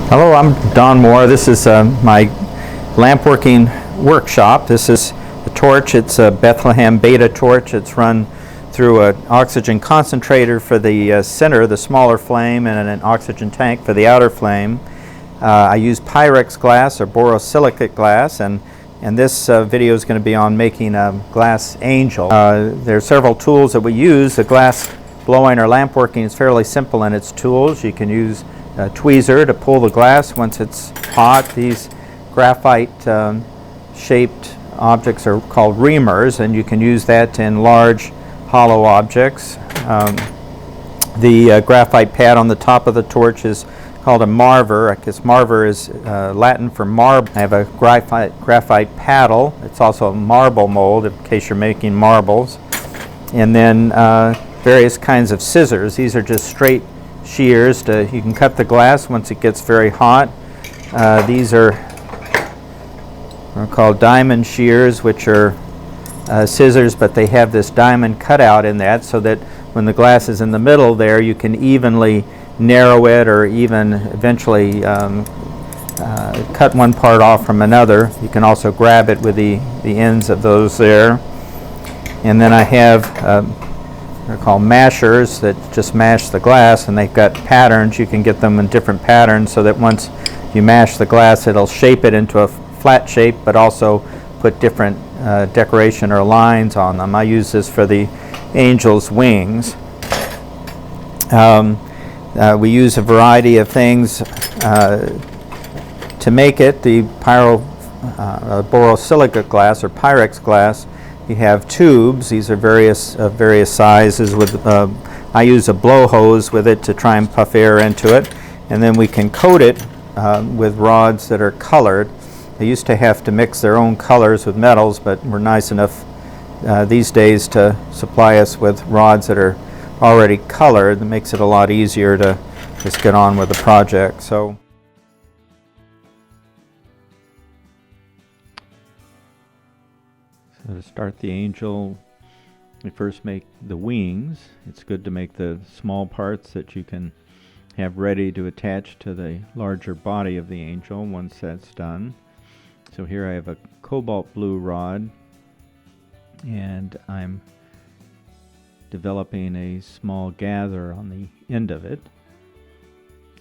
Hello, I'm Don Moore. This is my lamp working workshop. This is the torch. It's a Bethlehem Beta torch. It's run through an oxygen concentrator for the center, the smaller flame, and an oxygen tank for the outer flame. I use Pyrex glass or borosilicate glass, and this video is going to be on making a glass angel. There are several tools that we use. The glass blowing or lamp working is fairly simple in its tools. You can use a tweezer to pull the glass once it's hot. These graphite shaped objects are called reamers, and you can use that in large hollow objects. The graphite pad on the top of the torch is called a marver. I guess marver is Latin for marble. I have a graphite paddle. It's also a marble mold in case you're making marbles. And then various kinds of scissors. These are just straight shears. You can cut the glass once it gets very hot. These are called diamond shears, which are scissors, but they have this diamond cutout in that so that when the glass is in the middle there, you can evenly narrow it or even eventually cut one part off from another. You can also grab it with the ends of those there. And then I have they're called mashers that just mash the glass, and they've got patterns. You can get them in different patterns so that once you mash the glass, it'll shape it into a flat shape, but also put different decoration or lines on them. I use this for the angel's wings. We use a variety of things to make it. The borosilicate glass or Pyrex glass, you have tubes. These are various sizes. With I use a blow hose with it to try and puff air into it, and then we can coat it with rods that are colored. They used to have to mix their own colors with metals, but we're nice enough these days to supply us with rods that are already colored. That makes it a lot easier to just get on with the project. So to start the angel, we first make the wings. It's good to make the small parts that you can have ready to attach to the larger body of the angel once that's done. So here I have a cobalt blue rod, and I'm developing a small gather on the end of it.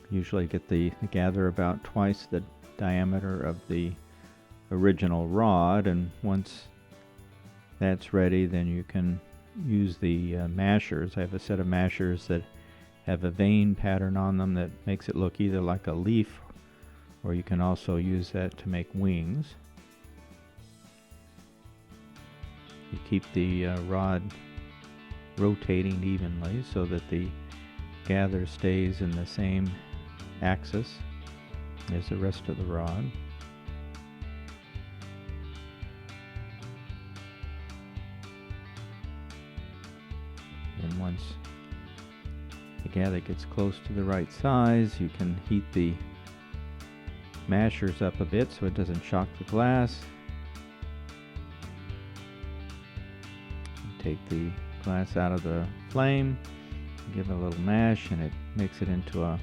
Usually get the gather about twice the diameter of the original rod, and once that's ready, then you can use the mashers. I have a set of mashers that have a vein pattern on them that makes it look either like a leaf, or you can also use that to make wings. You keep the rod rotating evenly so that the gather stays in the same axis as the rest of the rod. And once the gather gets close to the right size, you can heat the mashers up a bit so it doesn't shock the glass. Take the glass out of the flame, give it a little mash, and it makes it into a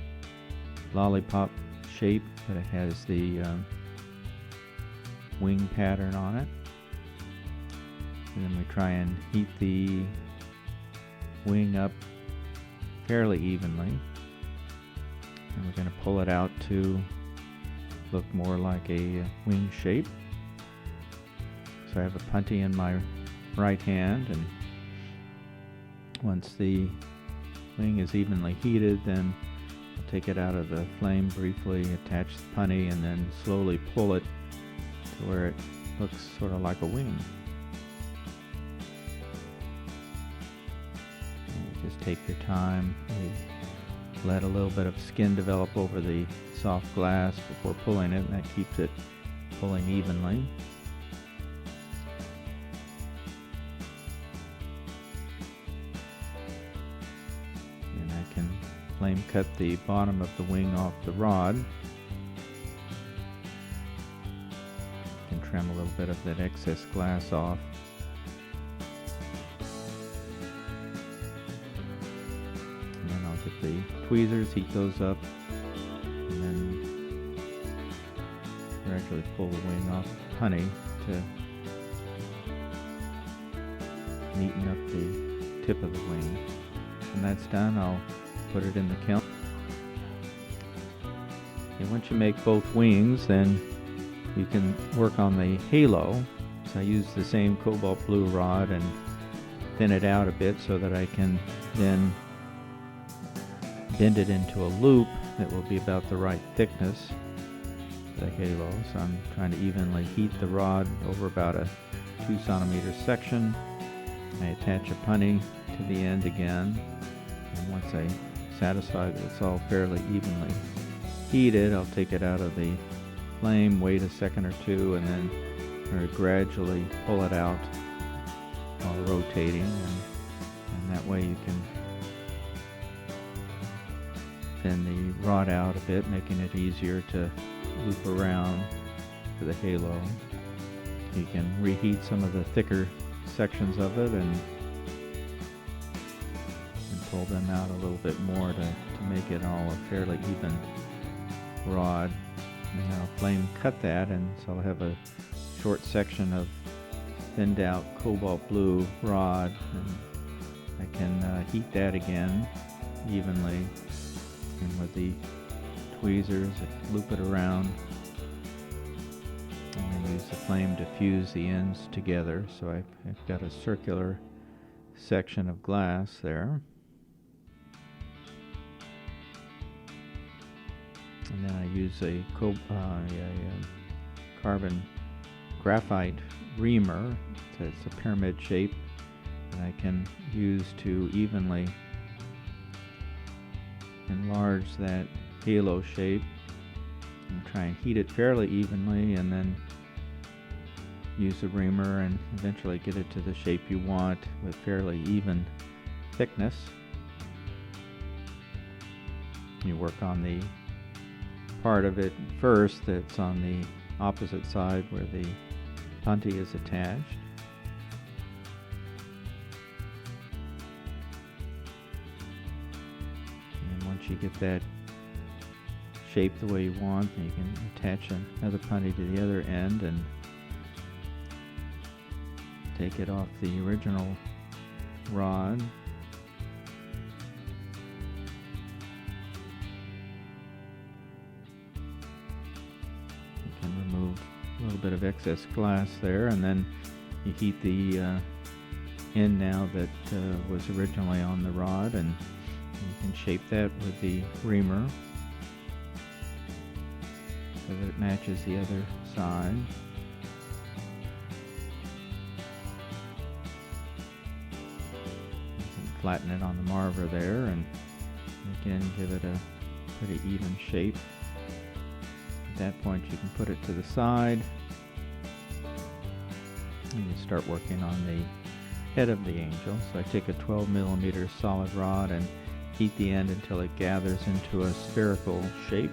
lollipop shape, but it has the wing pattern on it. And then we try and heat the wing up fairly evenly, and we're going to pull it out to look more like a wing shape. So I have a punty in my right hand, and once the wing is evenly heated, then I'll take it out of the flame briefly, attach the punty, and then slowly pull it to where it looks sort of like a wing. Just take your time. You let a little bit of skin develop over the soft glass before pulling it, and that keeps it pulling evenly. And I can flame cut the bottom of the wing off the rod. Can trim a little bit of that excess glass off. Get the tweezers, heat those up, and then gradually pull the wing off honey to neaten up the tip of the wing. When that's done, I'll put it in the kiln. And once you make both wings, then you can work on the halo. So I use the same cobalt blue rod and thin it out a bit so that I can then bend it into a loop that will be about the right thickness for the halo. So I'm trying to evenly heat the rod over about a 2 centimeter section. I attach a punny to the end again, and once I satisfy that it's all fairly evenly heated, I'll take it out of the flame, wait a second or two, and then very gradually pull it out while rotating, and that way you can thin the rod out a bit, making it easier to loop around for the halo. You can reheat some of the thicker sections of it and pull them out a little bit more to make it all a fairly even rod. And I'll flame cut that, and so I'll have a short section of thinned out cobalt blue rod, and I can heat that again evenly, and with the tweezers loop it around, and then use the flame to fuse the ends together. So I've got a circular section of glass there. And then I use a carbon graphite reamer. So it's a pyramid shape that I can use to evenly enlarge that halo shape, and try and heat it fairly evenly, and then use the reamer and eventually get it to the shape you want with fairly even thickness. You work on the part of it first that's on the opposite side where the punty is attached. And then once you get that shape the way you want, you can attach another punty to the other end and take it off the original rod. Remove a little bit of excess glass there, and then you heat the end now that was originally on the rod, and you can shape that with the reamer so that it matches the other side. You can flatten it on the marver there, and again give it a pretty even shape. At that point you can put it to the side, and you start working on the head of the angel. So I take a 12 millimeter solid rod and heat the end until it gathers into a spherical shape.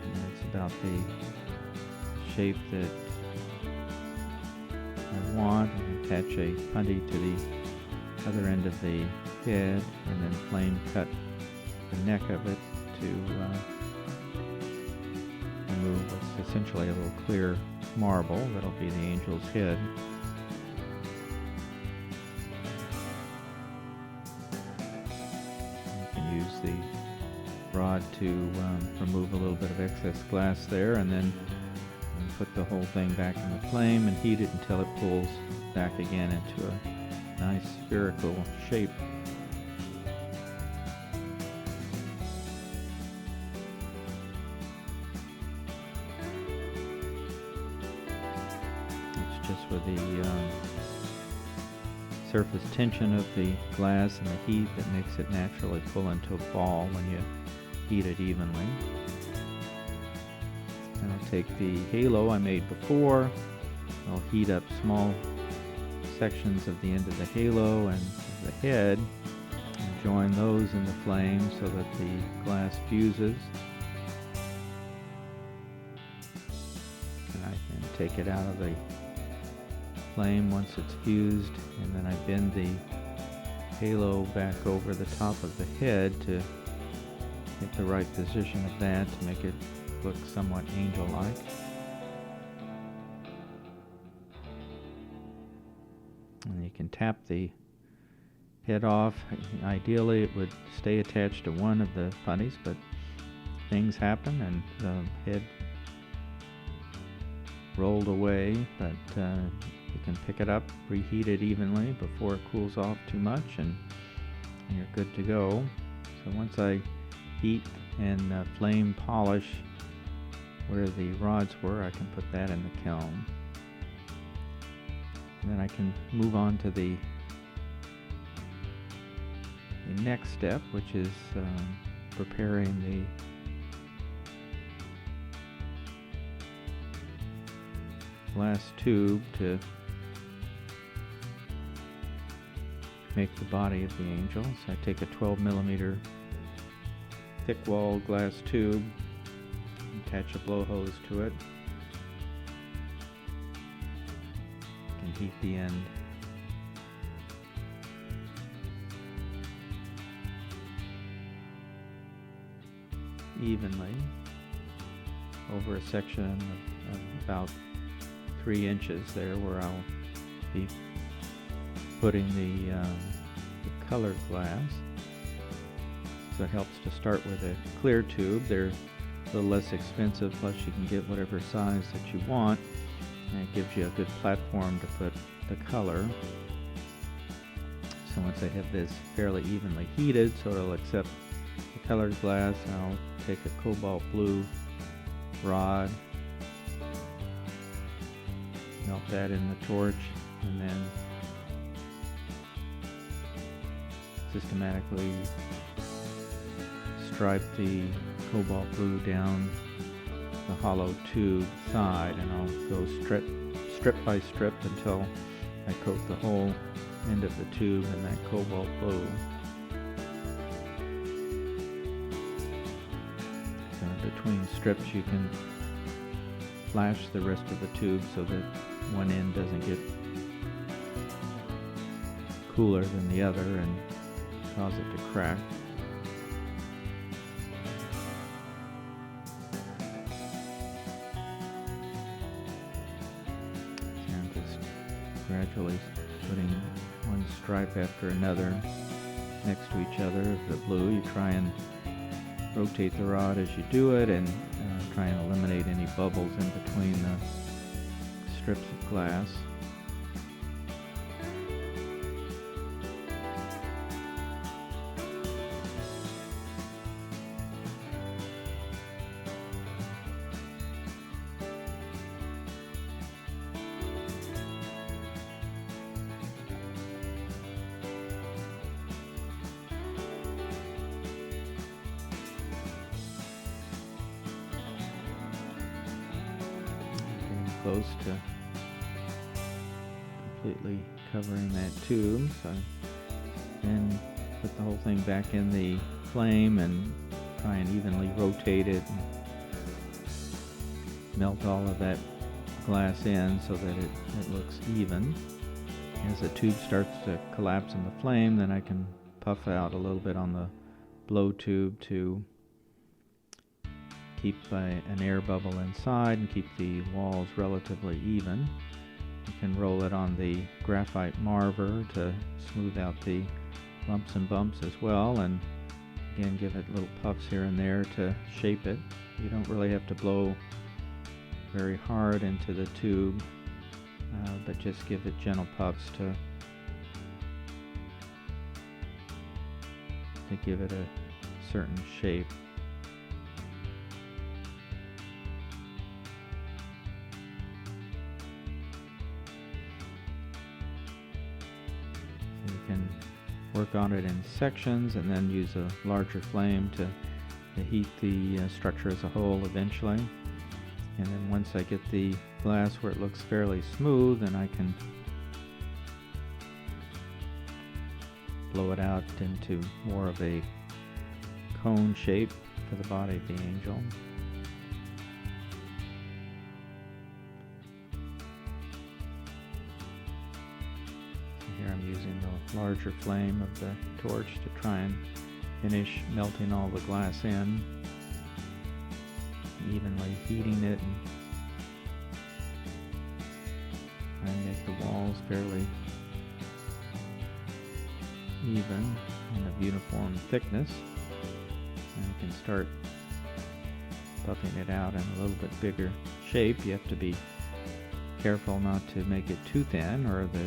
And that's about the shape that I want, and attach a punty to the other end of the head, and then flame cut the neck of it to remove what's essentially a little clear marble that'll be the angel's head. You can use the rod to remove a little bit of excess glass there, and then put the whole thing back in the flame and heat it until it pulls back again into a nice spherical shape. It's just with the surface tension of the glass and the heat that makes it naturally pull into a ball when you heat it evenly. And I'll take the halo I made before. I'll heat up small sections of the end of the halo and the head, and join those in the flame so that the glass fuses. And I can take it out of the flame once it's fused, and then I bend the halo back over the top of the head to get the right position of that to make it look somewhat angel-like. And you can tap the head off. Ideally it would stay attached to one of the putties, but things happen and the head rolled away, but you can pick it up, reheat it evenly before it cools off too much, and you're good to go. So once I heat and flame polish where the rods were, I can put that in the kiln. And then I can move on to the next step, which is preparing the glass tube to make the body of the angel. So I take a 12mm thick-walled glass tube, attach a blow hose to it, and heat the end. Evenly over a section of about 3 inches there, where I'll be putting the colored glass. So it helps to start with a clear tube. They're a little less expensive, plus you can get whatever size that you want, and it gives you a good platform to put the color. So once I have this fairly evenly heated so it'll accept the colored glass, I'll take a cobalt blue rod, melt that in the torch, and then systematically stripe the cobalt blue down the hollow tube side, and I'll go strip by strip until I coat the whole end of the tube in that cobalt blue. So between strips you can flash the rest of the tube so that one end doesn't get cooler than the other and cause it to crack. So I'm just gradually putting one stripe after another next to each other of the blue. You try and rotate the rod as you do it, and try and eliminate any bubbles in between the strips of glass. Close to completely covering that tube, so then put the whole thing back in the flame and try and evenly rotate it and melt all of that glass in so that it looks even. As the tube starts to collapse in the flame, then I can puff out a little bit on the blow tube to keep an air bubble inside and keep the walls relatively even. You can roll it on the graphite marver to smooth out the lumps and bumps as well, and again give it little puffs here and there to shape it. You don't really have to blow very hard into the tube, but just give it gentle puffs to give it a certain shape. You can work on it in sections and then use a larger flame to heat the structure as a whole eventually. And then once I get the glass where it looks fairly smooth, then I can blow it out into more of a cone shape for the body of the angel. So here I'm using the larger flame of the torch to try and finish melting all the glass in, evenly heating it and trying to make the walls fairly even and of uniform thickness. And you can start buffing it out in a little bit bigger shape. You have to be careful not to make it too thin or the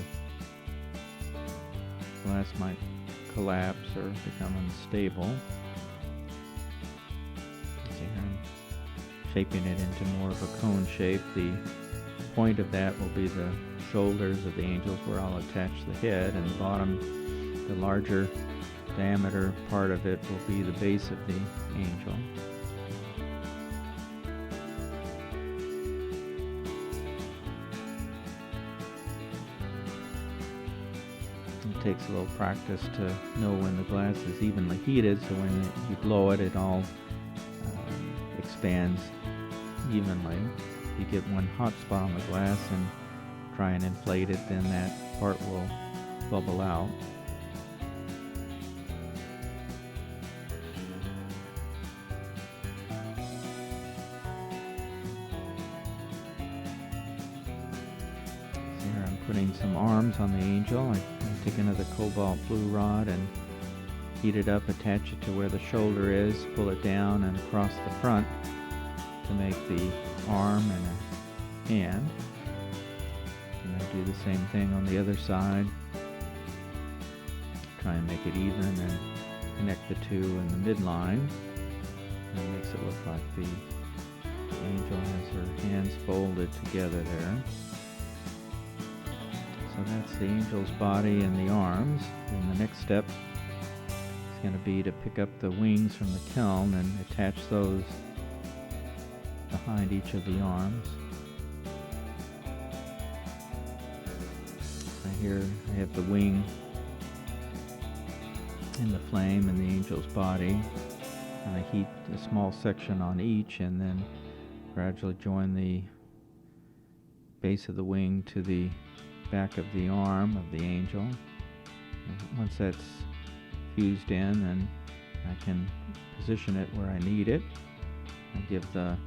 glass might collapse or become unstable. See here I'm shaping it into more of a cone shape. The point of that will be the shoulders of the angels where I'll attach the head, and the bottom, the larger diameter part of it will be the base of the angel. It takes a little practice to know when the glass is evenly heated, so when you blow it, it all expands evenly. If you get one hot spot on the glass and try and inflate it, then that part will bubble out. So here I'm putting some arms on the angel. I take another cobalt blue rod and heat it up, attach it to where the shoulder is, pull it down and across the front to make the arm and a hand. And I do the same thing on the other side. Try and make it even and connect the two in the midline. And it makes it look like the angel has her hands folded together there. So that's the angel's body and the arms. And the next step is going to be to pick up the wings from the kiln and attach those behind each of the arms. So here I have the wing in the flame and the angel's body, and I heat a small section on each and then gradually join the base of the wing to the back of the arm of the angel. And once that's fused in, then I can position it where I need it and give the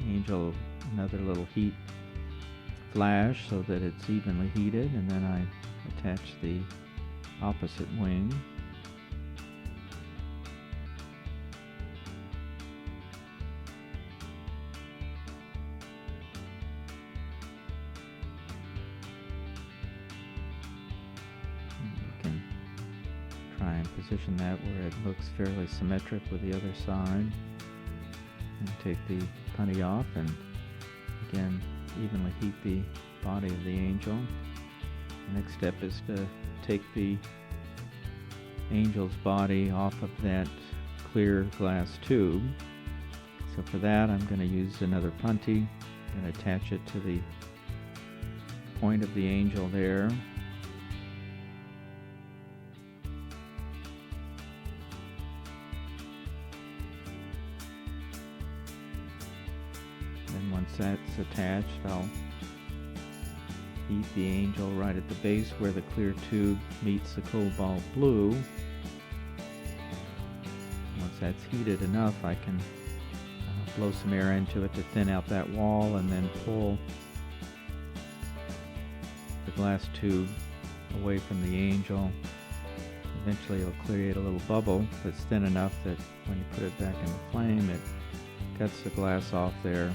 angel another little heat flash so that it's evenly heated, and then I attach the opposite wing. You can try and position that where it looks fairly symmetric with the other side. And take the putty off and again evenly heat the body of the angel. The next step is to take the angel's body off of that clear glass tube. So for that I'm going to use another punty and attach it to the point of the angel there. Once that's attached, I'll heat the angel right at the base where the clear tube meets the cobalt blue. Once that's heated enough, I can blow some air into it to thin out that wall and then pull the glass tube away from the angel. Eventually it'll create a little bubble that's thin enough that when you put it back in the flame, it cuts the glass off there.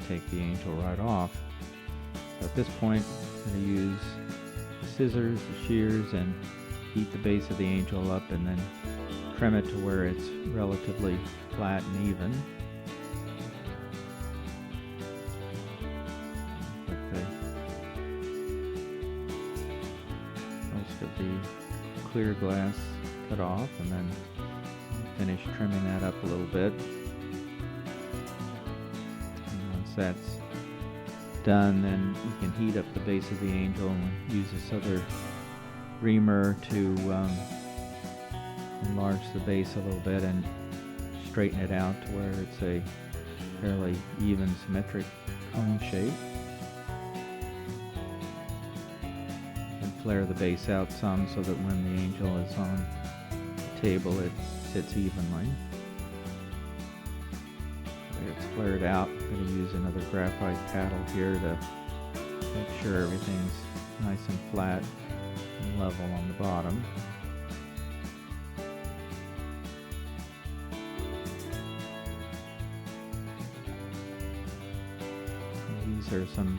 Take the angel right off. So at this point, I'm going to use the scissors, the shears, and heat the base of the angel up and then trim it to where it's relatively flat and even. Get the most of the clear glass cut off and then finish trimming that up a little bit. That's done, then we can heat up the base of the angel and use this other reamer to enlarge the base a little bit and straighten it out to where it's a fairly even, symmetric cone shape. flare the base out some so that when the angel is on the table it sits evenly. There it's flared out. I'm going to use another graphite paddle here to make sure everything's nice and flat and level on the bottom. And these are some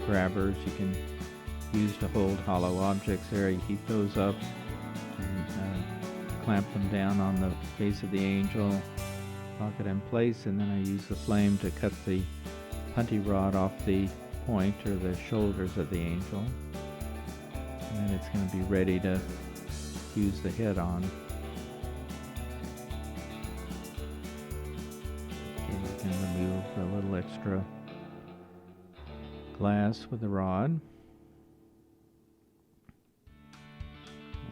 grabbers you can use to hold hollow objects there. You heat those up and clamp them down on the base of the angel, lock it in place, and then I use the flame to cut the punty rod off the point or the shoulders of the angel. And then it's going to be ready to use the head on. Okay, you can remove a little extra glass with the rod.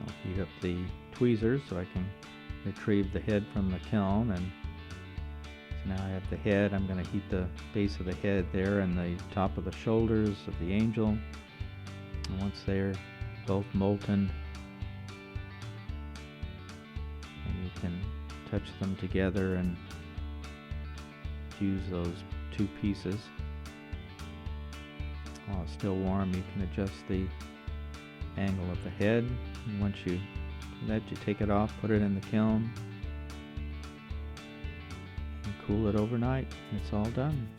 I'll heat up the tweezers so I can retrieve the head from the kiln, and so now I have the head. I'm going to heat the base of the head there and the top of the shoulders of the angel, and once they're both molten and you can touch them together and fuse those two pieces. While it's still warm, you can adjust the angle of the head, and once you take it off, put it in the kiln and cool it overnight. It's all done.